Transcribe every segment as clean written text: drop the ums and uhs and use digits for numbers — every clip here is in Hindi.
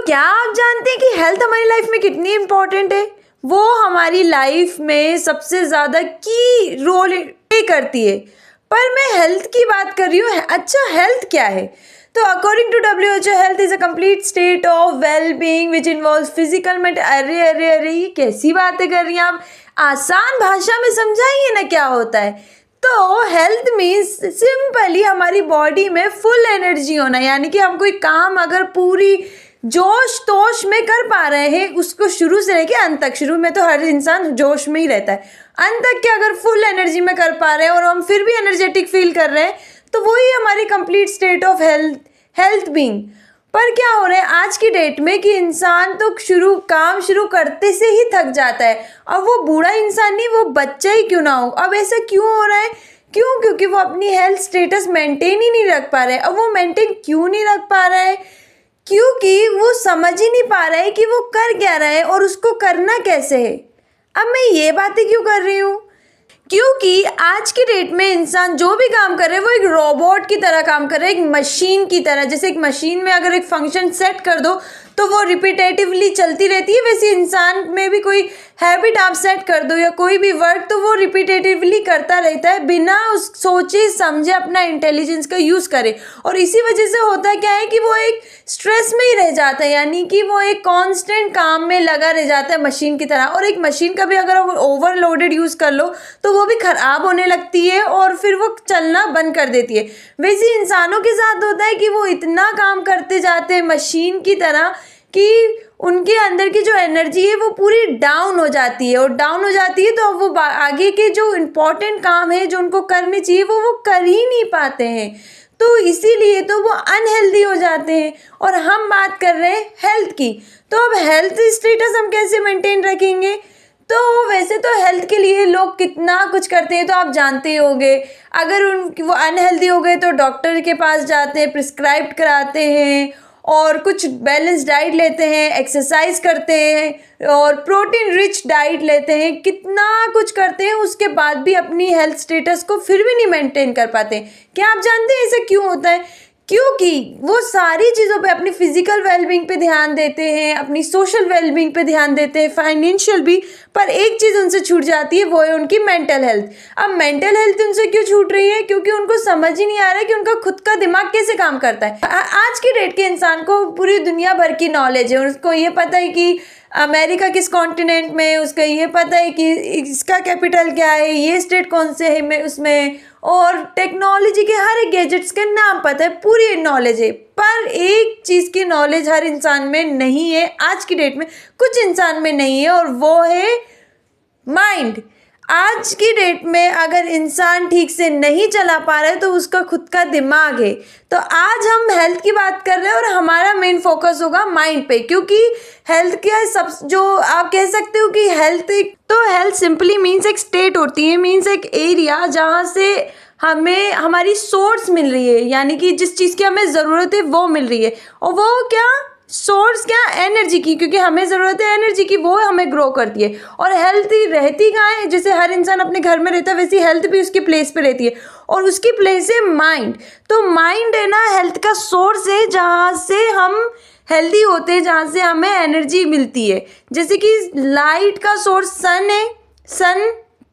तो क्या आप जानते हैं कि हेल्थ हमारी लाइफ में कितनी इम्पोर्टेंट है? वो हमारी लाइफ में सबसे ज़्यादा की रोल प्ले करती है। पर मैं हेल्थ की बात कर रही हूँ। अच्छा, हेल्थ क्या है? तो according to WHO, health is a complete state of well being which involves physical mental. अरे अरे अरे, ये कैसी बातें कर रही हैं आप? आसान भाषा में समझाइए ना क्या होता है। तो हेल्थ मीन्स सिंपली हमारी बॉडी में फुल एनर्जी होना, यानी कि हम कोई काम अगर पूरी जोश तोश में कर पा रहे हैं, उसको शुरू से लेके अंत तक। शुरू में तो हर इंसान जोश में ही रहता है, अंत तक के अगर फुल एनर्जी में कर पा रहे हैं और हम फिर भी एनर्जेटिक फील कर रहे हैं, तो वही हमारी complete state of health being. पर क्या हो रहा है आज की डेट में कि इंसान तो काम शुरू करते से ही थक जाता है। अब वो बूढ़ा इंसान नहीं, वो बच्चा ही क्यों ना हो। अब ऐसा क्यों हो रहा है? क्योंकि वो अपनी हेल्थ स्टेटस मेंटेन ही नहीं रख पा रहा है। अब वो मेंटेन क्यों नहीं रख पा रहा है? क्योंकि वो समझ ही नहीं पा रहा है कि वो कर क्या रहा है और उसको करना कैसे है। अब मैं ये बातें क्यों कर रही हूँ? क्योंकि आज की डेट में इंसान जो भी काम कर रहे हैं वो एक रोबोट की तरह काम कर रहे हैं, एक मशीन की तरह। जैसे एक मशीन में अगर एक फंक्शन सेट कर दो तो वो रिपीटेटिवली चलती रहती है, वैसे इंसान में भी कोई हैबिट आप सेट कर दो या कोई भी वर्क, तो वो रिपीटेटिवली करता रहता है बिना उस सोचे समझे अपना इंटेलिजेंस का यूज़ करे। और इसी वजह से होता क्या है कि वो एक स्ट्रेस में ही रह जाता है, यानी कि वो एक कांस्टेंट काम में लगा रह जाता है मशीन की तरह। और एक मशीन का भी अगर ओवरलोडेड यूज़ कर लो तो वो भी ख़राब होने लगती है और फिर वो चलना बंद कर देती है। वैसे इंसानों के साथ होता है कि वो इतना काम करते जाते हैं मशीन की तरह कि उनके अंदर की जो एनर्जी है वो पूरी डाउन हो जाती है, और डाउन हो जाती है तो वो आगे के जो इम्पोर्टेंट काम है जो उनको करने चाहिए वो कर ही नहीं पाते हैं। तो इसीलिए तो वो अनहेल्दी हो जाते हैं। और हम बात कर रहे हैं हेल्थ की, तो अब हेल्थ स्टेटस हम कैसे मेंटेन रखेंगे? तो वैसे तो हेल्थ के लिए लोग कितना कुछ करते हैं, तो आप जानते ही होंगे। अगर वो अनहेल्दी हो गए तो डॉक्टर के पास जाते हैं, प्रिस्क्राइब कराते हैं और कुछ बैलेंस डाइट लेते हैं, एक्सरसाइज करते हैं और प्रोटीन रिच डाइट लेते हैं, कितना कुछ करते हैं। उसके बाद भी अपनी हेल्थ स्टेटस को फिर भी नहीं मेंटेन कर पाते। क्या आप जानते हैं ऐसा क्यों होता है? क्योंकि वो सारी चीज़ों पे अपनी फिजिकल वेलबींग पे ध्यान देते हैं, अपनी सोशल वेलबींग पे ध्यान देते हैं, फाइनेंशियल भी, पर एक चीज़ उनसे छूट जाती है, वो है उनकी मेंटल हेल्थ। अब मेंटल हेल्थ उनसे क्यों छूट रही है? क्योंकि उनको समझ ही नहीं आ रहा है कि उनका खुद का दिमाग कैसे काम करता है। आज की डेट के इंसान को पूरी दुनिया भर की नॉलेज है। उसको ये पता है कि अमेरिका किस कॉन्टिनेंट में, उसको ये पता है कि इसका कैपिटल क्या है, ये स्टेट कौन से है में उसमें, और टेक्नोलॉजी के हर एक गैजेट्स के नाम पता है, पूरी नॉलेज है। पर एक चीज़ की नॉलेज हर इंसान में नहीं है आज की डेट में, कुछ इंसान में नहीं है, और वो है माइंड। आज की डेट में अगर इंसान ठीक से नहीं चला पा रहा है तो उसका खुद का दिमाग है। तो आज हम हेल्थ की बात कर रहे हैं और हमारा मेन फोकस होगा माइंड पे, क्योंकि हेल्थ क्या सब जो आप कह सकते हो कि हेल्थ सिंपली मीन्स एक स्टेट होती है, मीन्स एक एरिया जहाँ से हमें हमारी सोर्स मिल रही है, यानी कि जिस चीज़ की हमें ज़रूरत है वो मिल रही है। और वो क्या सोर्स, क्या एनर्जी की, क्योंकि हमें ज़रूरत है एनर्जी की, वो हमें ग्रो करती है। और हेल्थ रहती कहाँ है? जैसे हर इंसान अपने घर में रहता है वैसी हेल्थ भी उसकी प्लेस पे रहती है, और उसकी प्लेस है माइंड। तो माइंड है ना हेल्थ का सोर्स है, जहाँ से हम हेल्दी होते हैं, जहाँ से हमें एनर्जी मिलती है। जैसे कि लाइट का सोर्स सन है,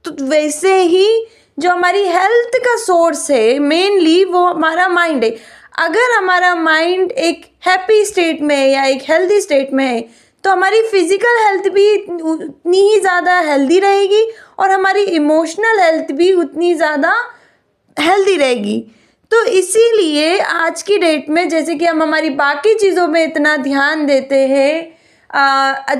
तो वैसे ही जो हमारी हेल्थ का सोर्स है मेनली वो हमारा माइंड है। अगर हमारा माइंड एक हैप्पी स्टेट में है या एक हेल्दी स्टेट में है तो हमारी फिजिकल हेल्थ भी उतनी ही ज़्यादा हेल्दी रहेगी और हमारी इमोशनल हेल्थ भी उतनी ज़्यादा हेल्दी रहेगी। तो इसीलिए आज की डेट में जैसे कि हम हमारी बाकी चीज़ों में इतना ध्यान देते हैं,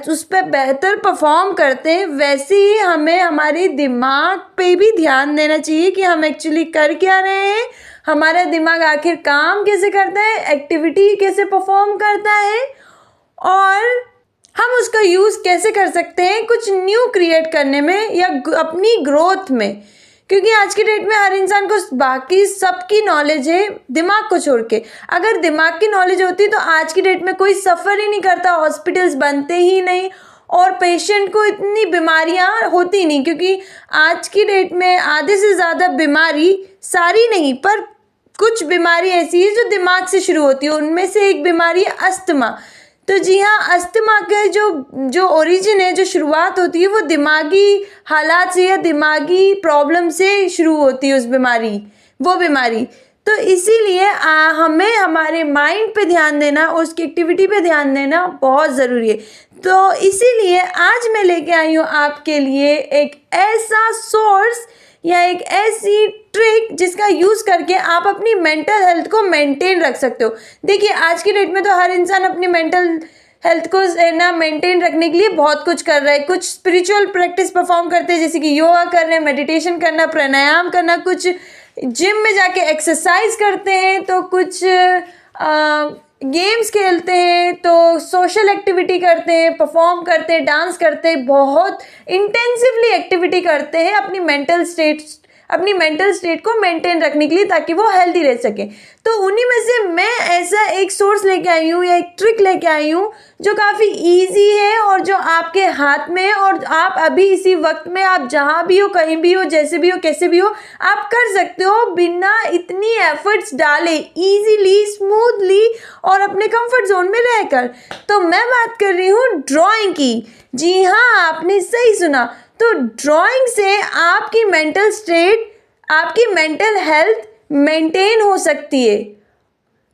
उस पर बेहतर परफॉर्म करते हैं, वैसे ही हमें हमारे दिमाग पे भी ध्यान देना चाहिए कि हम एक्चुअली कर क्या रहे हैं, हमारा दिमाग आखिर काम कैसे करता है, एक्टिविटी कैसे परफॉर्म करता है, और हम उसका यूज़ कैसे कर सकते हैं कुछ न्यू क्रिएट करने में या अपनी ग्रोथ में। क्योंकि आज की डेट में हर इंसान को बाकी सबकी नॉलेज है दिमाग को छोड़ के। अगर दिमाग की नॉलेज होती तो आज की डेट में कोई सफ़र ही नहीं करता, हॉस्पिटल्स बनते ही नहीं और पेशेंट को इतनी बीमारियां होती नहीं। क्योंकि आज की डेट में आधे से ज़्यादा बीमारी, सारी नहीं पर कुछ बीमारी ऐसी है जो दिमाग से शुरू होती है। उनमें से एक बीमारी है अस्थमा। तो जी हाँ, अस्थमा का जो ओरिजिन है, जो शुरुआत होती है, वो दिमागी हालात से या दिमागी प्रॉब्लम से शुरू होती है वो बीमारी। तो इसीलिए हमें हमारे माइंड पे ध्यान देना, उसकी एक्टिविटी पे ध्यान देना बहुत ज़रूरी है। तो इसीलिए आज मैं लेके आई हूँ आपके लिए एक ऐसा सोर्स या एक ऐसी ट्रिक जिसका यूज़ करके आप अपनी मेंटल हेल्थ को मेंटेन रख सकते हो। देखिए, आज की डेट में तो हर इंसान अपनी मेंटल हेल्थ को ना मेंटेन रखने के लिए बहुत कुछ कर रहा है। कुछ स्पिरिचुअल प्रैक्टिस परफॉर्म करते हैं, जैसे कि योगा कर रहे हैं, मेडिटेशन करना, प्राणायाम करना, कुछ जिम में जाके एक्सरसाइज करते हैं, तो कुछ गेम्स खेलते हैं, तो सोशल एक्टिविटी करते हैं, परफॉर्म करते हैं, डांस करते हैं, बहुत इंटेंसिवली एक्टिविटी करते हैं अपनी मेंटल स्टेट को मेंटेन रखने के लिए, ताकि वो हेल्दी रह सके। तो उन्हीं में से मैं ऐसा एक सोर्स लेके आई हूँ या एक ट्रिक लेके आई हूँ जो काफ़ी इजी है और जो आपके हाथ में है, और आप अभी इसी वक्त में, आप जहाँ भी हो, कहीं भी हो, जैसे भी हो, कैसे भी हो, आप कर सकते हो बिना इतनी एफर्ट्स डाले, इजीली, स्मूथली और अपने कंफर्ट जोन में रहकर। तो मैं बात कर रही हूँ ड्राइंग की। जी हाँ, आपने सही सुना। तो ड्राइंग से आपकी मेंटल स्टेट, आपकी मेंटल हेल्थ मेंटेन हो सकती है।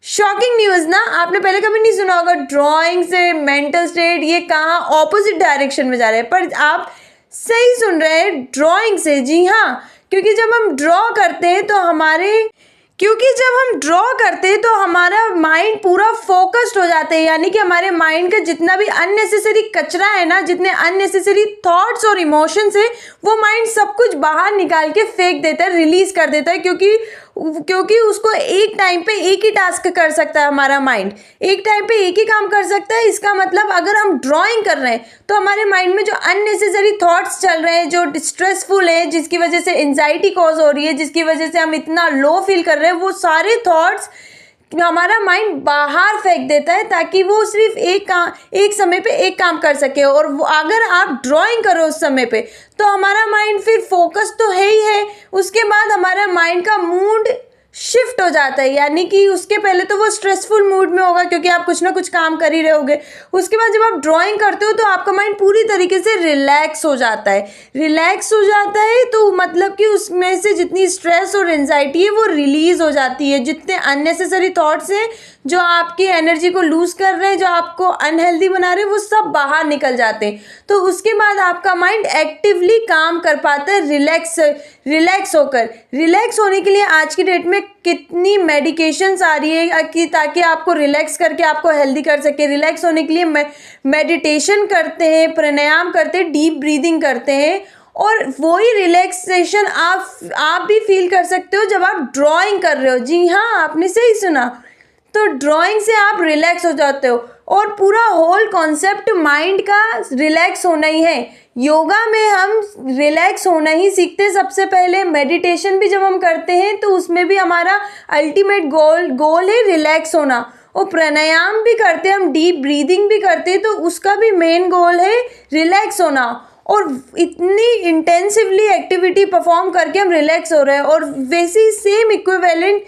शॉकिंग न्यूज़ ना, आपने पहले कभी नहीं सुना होगा ड्राइंग से मेंटल स्टेट, ये कहाँ ऑपोजिट डायरेक्शन में जा रहे हैं, पर आप सही सुन रहे हैं, ड्राइंग से। जी हाँ, क्योंकि जब हम ड्रॉ करते हैं तो हमारा माइंड पूरा फोकस्ड हो जाता है, यानी कि हमारे माइंड का जितना भी अननेसेसरी कचरा है ना, जितने अननेसेसरी थॉट्स और इमोशंस है, वो माइंड सब कुछ बाहर निकाल के फेंक देता है, रिलीज कर देता है, क्योंकि उसको एक टाइम पे एक ही टास्क कर सकता है। हमारा माइंड एक टाइम पे एक ही काम कर सकता है। इसका मतलब अगर हम ड्राइंग कर रहे हैं तो हमारे माइंड में जो अननेसेसरी थॉट्स चल रहे हैं, जो स्ट्रेसफुल है, जिसकी वजह से एंजाइटी कॉज हो रही है, जिसकी वजह से हम इतना लो फील कर रहे हैं, वो सारे थॉट्स हमारा माइंड बाहर फेंक देता है, ताकि वो सिर्फ एक समय पे एक काम कर सके। और अगर आप ड्राइंग करो उस समय पे, तो हमारा माइंड फिर फोकस तो है ही है, उसके बाद हमारा माइंड का मूड शिफ्ट हो जाता है, यानी कि उसके पहले तो वो स्ट्रेसफुल मूड में होगा, क्योंकि आप कुछ ना कुछ काम कर ही रहे होगे। उसके बाद जब आप ड्राइंग करते हो तो आपका माइंड पूरी तरीके से रिलैक्स हो जाता है, तो मतलब कि उसमें से जितनी स्ट्रेस और एंजाइटी है वो रिलीज हो जाती है। जितने अननेसेसरी थॉट्स हैं जो आपकी एनर्जी को लूज कर रहे हैं, जो आपको अनहेल्दी बना रहे हैं, वो सब बाहर निकल जाते हैं। तो उसके बाद आपका माइंड एक्टिवली काम कर पाता है, रिलैक्स होकर। रिलैक्स होने के लिए आज की डेट में कितनी मेडिकेशंस आ रही है कि ताकि आपको रिलैक्स करके आपको हेल्दी कर सके। रिलैक्स होने के लिए मेडिटेशन करते हैं, प्राणायाम करते हैं, डीप ब्रीदिंग करते हैं, और वही रिलैक्सेशन आप भी फील कर सकते हो जब आप ड्राइंग कर रहे हो। जी हाँ, आपने सही सुना। तो ड्राइंग से आप रिलैक्स हो जाते हो, और पूरा होल कॉन्सेप्ट माइंड का रिलैक्स होना ही है। योगा में हम रिलैक्स होना ही सीखते हैं सबसे पहले। मेडिटेशन भी जब हम करते हैं तो उसमें भी हमारा अल्टीमेट गोल है रिलैक्स होना। और प्राणायाम भी करते हैं हम, डीप ब्रीदिंग भी करते हैं, तो उसका भी मेन गोल है रिलैक्स होना। और इतनी इंटेंसिवली एक्टिविटी परफॉर्म करके हम रिलैक्स हो रहे हैं, और वैसे ही सेम इक्विवेलेंट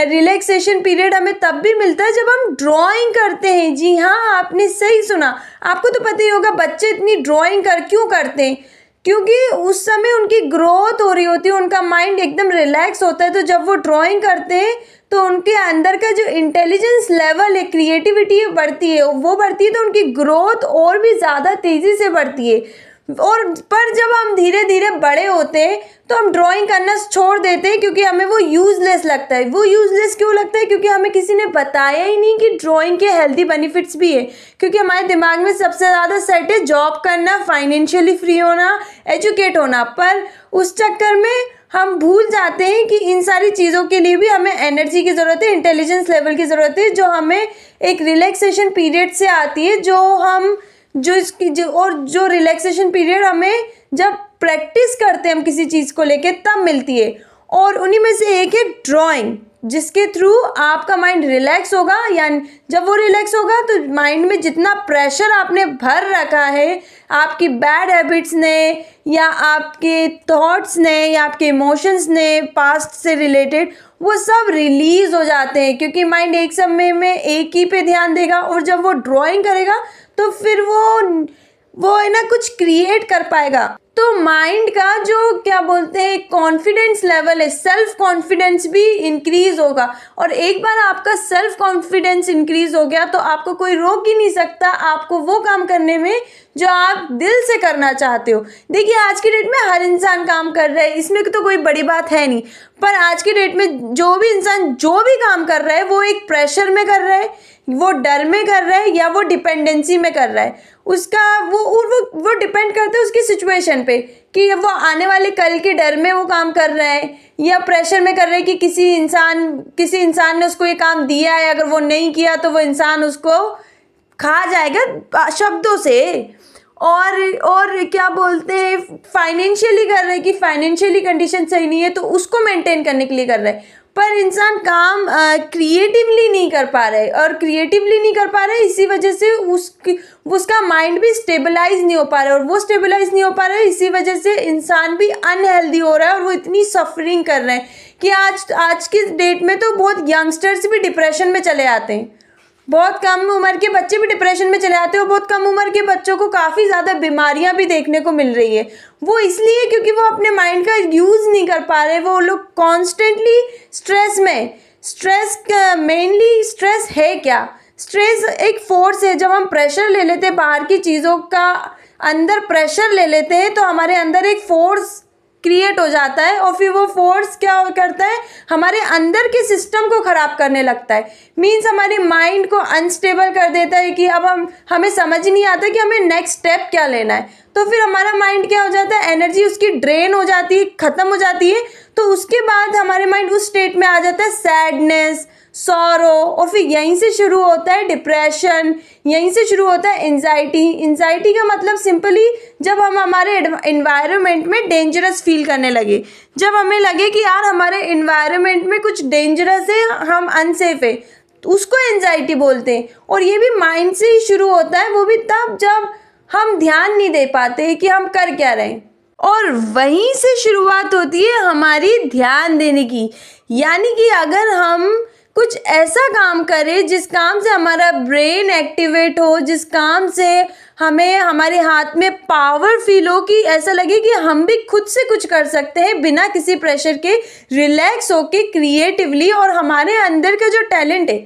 रिलैक्सेशन पीरियड हमें तब भी मिलता है जब हम ड्राइंग करते हैं। जी हाँ, आपने सही सुना। आपको तो पता ही होगा बच्चे इतनी ड्राइंग क्यों करते हैं, क्योंकि उस समय उनकी ग्रोथ हो रही होती है, उनका माइंड एकदम रिलैक्स होता है। तो जब वो ड्राइंग करते हैं तो उनके अंदर का जो इंटेलिजेंस लेवल है, क्रिएटिविटी है, बढ़ती है, तो उनकी ग्रोथ और भी ज़्यादा तेज़ी से बढ़ती है। पर जब हम धीरे धीरे बड़े होते हैं तो हम ड्राइंग करना छोड़ देते हैं, क्योंकि हमें वो यूज़लेस लगता है। वो यूज़लेस क्यों लगता है? क्योंकि हमें किसी ने बताया ही नहीं कि ड्राइंग के हेल्दी बेनिफिट्स भी है। क्योंकि हमारे दिमाग में सबसे ज़्यादा सेट है जॉब करना, फाइनेंशियली फ्री होना, एजुकेट होना। पर उस चक्कर में हम भूल जाते हैं कि इन सारी चीज़ों के लिए भी हमें एनर्जी की ज़रूरत है, इंटेलिजेंस लेवल की ज़रूरत है, जो हमें एक रिलैक्सेशन पीरियड से आती है, जो रिलैक्सेशन पीरियड हमें जब प्रैक्टिस करते हैं हम किसी चीज़ को लेके तब मिलती है। और उन्हीं में से एक है ड्राइंग, जिसके थ्रू आपका माइंड रिलैक्स होगा। यानी जब वो रिलैक्स होगा तो माइंड में जितना प्रेशर आपने भर रखा है आपकी बैड हैबिट्स ने, या आपके थॉट्स ने, या आपके इमोशंस ने पास्ट से रिलेटेड, वो सब रिलीज हो जाते हैं, क्योंकि माइंड एक समय में एक ही पे ध्यान देगा, और जब वो ड्राइंग करेगा तो फिर वो है ना कुछ क्रिएट कर पाएगा। तो माइंड का जो क्या बोलते हैं कॉन्फिडेंस लेवल है, सेल्फ कॉन्फिडेंस भी इंक्रीज होगा। और एक बार आपका सेल्फ कॉन्फिडेंस इंक्रीज हो गया तो आपको कोई रोक ही नहीं सकता आपको वो काम करने में जो आप दिल से करना चाहते हो। देखिए आज की डेट में हर इंसान काम कर रहा है, इसमें तो कोई बड़ी बात है नहीं, पर आज की डेट में जो भी इंसान जो भी काम कर रहा है वो एक प्रेशर में कर रहा है, वो डर में कर रहा है, या वो डिपेंडेंसी में कर रहा है। उसका वो डिपेंड करता है उसकी सिचुएशन पे, कि वो आने वाले कल के डर में वो काम कर रहा है, या प्रेशर में कर रहा है कि किसी इंसान ने उसको ये काम दिया है, अगर वो नहीं किया तो वो इंसान उसको खा जाएगा शब्दों से। और क्या बोलते हैं फाइनेंशियली कर रहे हैं कि फाइनेंशियली कंडीशन सही नहीं है तो उसको मेंटेन करने के लिए कर रहे हैं, पर इंसान काम क्रिएटिवली नहीं कर पा रहा है, और क्रिएटिवली नहीं कर पा रहा है इसी वजह से उसका माइंड भी स्टेबलाइज नहीं हो पा रहा है, और वो स्टेबलाइज नहीं हो पा रहा है इसी वजह से इंसान भी अनहेल्दी हो रहा है, और वो इतनी सफरिंग कर रहे हैं कि आज की डेट में तो बहुत यंगस्टर्स भी डिप्रेशन में चले आते हैं, बहुत कम उम्र के बच्चे भी डिप्रेशन में चले आते हैं, और बहुत कम उम्र के बच्चों को काफ़ी ज़्यादा बीमारियां भी देखने को मिल रही है। वो इसलिए क्योंकि वो अपने माइंड का यूज़ नहीं कर पा रहे, वो लोग कॉन्स्टेंटली स्ट्रेस मेनली स्ट्रेस है क्या, स्ट्रेस एक फोर्स है। जब हम प्रेशर ले लेते हैं बाहर की चीज़ों का, अंदर प्रेशर ले लेते हैं तो हमारे अंदर एक फोर्स क्रिएट हो जाता है, और फिर वो फोर्स क्या करता है हमारे अंदर के सिस्टम को ख़राब करने लगता है। मीन्स हमारे माइंड को अनस्टेबल कर देता है कि अब हमें समझ नहीं आता कि हमें नेक्स्ट स्टेप क्या लेना है, तो फिर हमारा माइंड क्या हो जाता है, एनर्जी उसकी ड्रेन हो जाती है, ख़त्म हो जाती है। तो उसके बाद हमारे माइंड उस स्टेट में आ जाता है सैडनेस, सॉरो, और फिर यहीं से शुरू होता है डिप्रेशन, यहीं से शुरू होता है एंजाइटी का मतलब सिंपली जब हम हमारे एनवायरनमेंट में डेंजरस फील करने लगे, जब हमें लगे कि यार हमारे एनवायरनमेंट में कुछ डेंजरस है, हम अनसेफ है, तो उसको एंजाइटी बोलते हैं। और ये भी माइंड से ही शुरू होता है, वो भी तब जब हम ध्यान नहीं दे पाते कि हम कर क्या रहे हैं, और वहीं से शुरुआत होती है हमारी ध्यान देने की। यानी कि अगर हम कुछ ऐसा काम करें जिस काम से हमारा ब्रेन एक्टिवेट हो, जिस काम से हमें हमारे हाथ में पावर फील हो, कि ऐसा लगे कि हम भी खुद से कुछ कर सकते हैं बिना किसी प्रेशर के, रिलैक्स होके क्रिएटिवली, और हमारे अंदर का जो टैलेंट है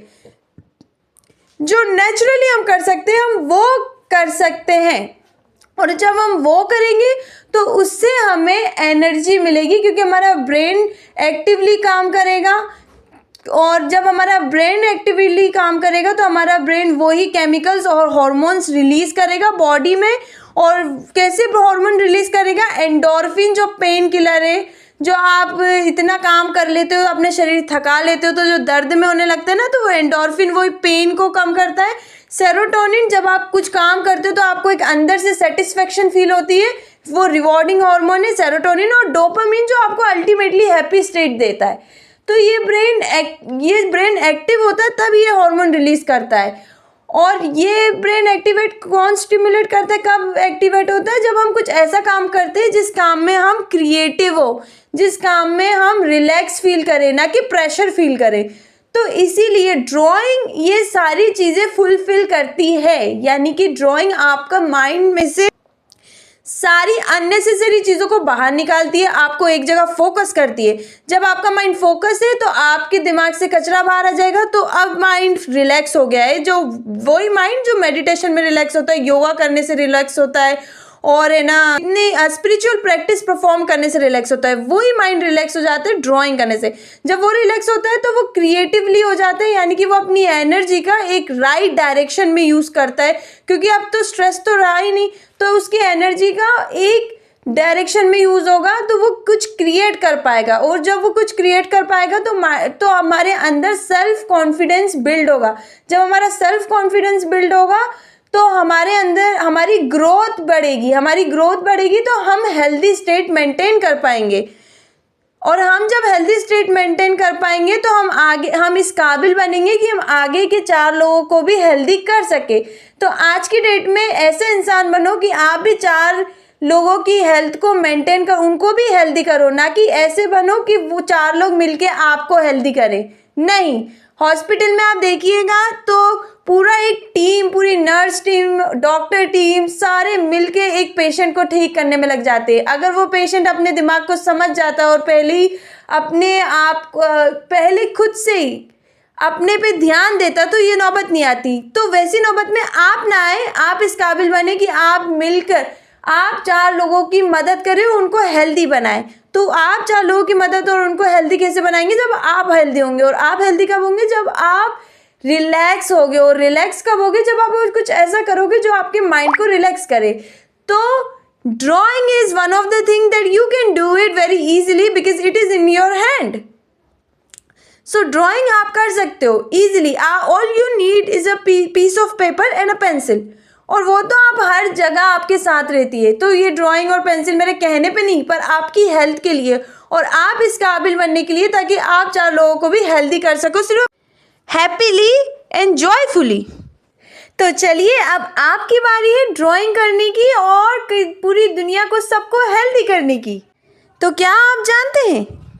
जो नेचुरली हम कर सकते हैं हम वो कर सकते हैं। और जब हम वो करेंगे तो उससे हमें एनर्जी मिलेगी, क्योंकि हमारा ब्रेन एक्टिवली काम करेगा, और जब हमारा ब्रेन एक्टिवली काम करेगा तो हमारा ब्रेन वही केमिकल्स और हार्मोन्स रिलीज करेगा बॉडी में। और कैसे हार्मोन रिलीज करेगा, एंडोर्फिन जो पेन किलर है, जो आप इतना काम कर लेते हो अपने शरीर थका लेते हो तो जो दर्द में होने लगता है ना, तो वो एंडोर्फिन वही पेन को कम करता है। सेरोटोनिन, जब आप कुछ काम करते हो तो आपको एक अंदर से सेटिस्फेक्शन फील होती है, वो रिवॉर्डिंग हार्मोन है सेरोटोनिन। और डोपामिन जो आपको अल्टीमेटली हैप्पी स्टेट देता है। तो ये ब्रेन एक्टिव होता है तब ये हार्मोन रिलीज करता है। और ये ब्रेन एक्टिवेट कौन स्टिमुलेट करता है, कब एक्टिवेट होता है, जब हम कुछ ऐसा काम करते हैं जिस काम में हम क्रिएटिव हो, जिस काम में हम रिलैक्स फील करें, ना कि प्रेशर फील करें। तो इसीलिए ड्राइंग ये सारी चीज़ें फुलफिल करती है, यानी कि ड्राइंग आपका माइंड में से सारी अननेसेसरी चीज़ों को बाहर निकालती है, आपको एक जगह फोकस करती है। जब आपका माइंड फोकस है तो आपके दिमाग से कचरा बाहर आ जाएगा, तो अब माइंड रिलैक्स हो गया है। जो वही माइंड जो मेडिटेशन में रिलैक्स होता है, योगा करने से रिलैक्स होता है, और है ना इतनी स्पिरिचुअल प्रैक्टिस परफॉर्म करने से रिलैक्स होता है, वही माइंड रिलैक्स हो जाता है ड्राइंग करने से। जब वो रिलैक्स होता है तो वो क्रिएटिवली हो जाता है, यानी कि वो अपनी एनर्जी का एक राइट डायरेक्शन में यूज़ करता है, क्योंकि अब तो स्ट्रेस तो रहा ही नहीं, तो उसकी एनर्जी का एक डायरेक्शन में यूज़ होगा तो वो कुछ क्रिएट कर पाएगा। और जब वो कुछ क्रिएट कर पाएगा तो हमारे अंदर सेल्फ कॉन्फिडेंस बिल्ड होगा। जब हमारा सेल्फ कॉन्फिडेंस बिल्ड होगा तो हमारे अंदर हमारी ग्रोथ बढ़ेगी तो हम हेल्दी स्टेट मेंटेन कर पाएंगे। और हम जब हेल्दी स्टेट मेंटेन कर पाएंगे तो हम इस काबिल बनेंगे कि हम आगे के 4 लोगों को भी हेल्दी कर सके। तो आज की डेट में ऐसे इंसान बनो कि आप भी 4 लोगों की हेल्थ को मेंटेन कर, उनको भी हेल्दी करो, ना कि ऐसे बनो कि वो 4 लोग मिलके आपको हेल्दी करें। नहीं, हॉस्पिटल में आप देखिएगा तो पूरा एक टीम, पूरी नर्स टीम, डॉक्टर टीम, सारे मिलके एक पेशेंट को ठीक करने में लग जाते हैं। अगर वो पेशेंट अपने दिमाग को समझ जाता और पहले खुद से ही अपने पे ध्यान देता तो ये नौबत नहीं आती। तो वैसी नौबत में आप ना आए, आप इस काबिल बने कि आप मिलकर आप 4 लोगों की मदद करें, उनको हेल्दी बनाएं। तो आप 4 लोगों की मदद और उनको हेल्दी कैसे बनाएंगे? जब आप हेल्दी होंगे। और आप हेल्दी कब होंगे? जब आप रिलैक्स होगे। और रिलैक्स कब होगे? जब आप कुछ ऐसा करोगे जो आपके माइंड को रिलैक्स करे। तो drawing is one of the thing that you can do it very easily because it is in your hand. So drawing आप कर सकते हो easily. All you need is a piece of paper and a pencil, और वो तो आप हर जगह आपके साथ रहती है। तो ये ड्राइंग और पेंसिल मेरे कहने पे नहीं, पर आपकी हेल्थ के लिए और आप इस काबिल बनने के लिए, ताकि आप 4 लोगों को भी हेल्दी कर सको, सिर्फ हैप्पीली एंड जॉयफुली। तो चलिए, अब आपकी बारी है ड्राइंग करने की और पूरी दुनिया को, सबको हेल्दी करने की। तो क्या आप जानते हैं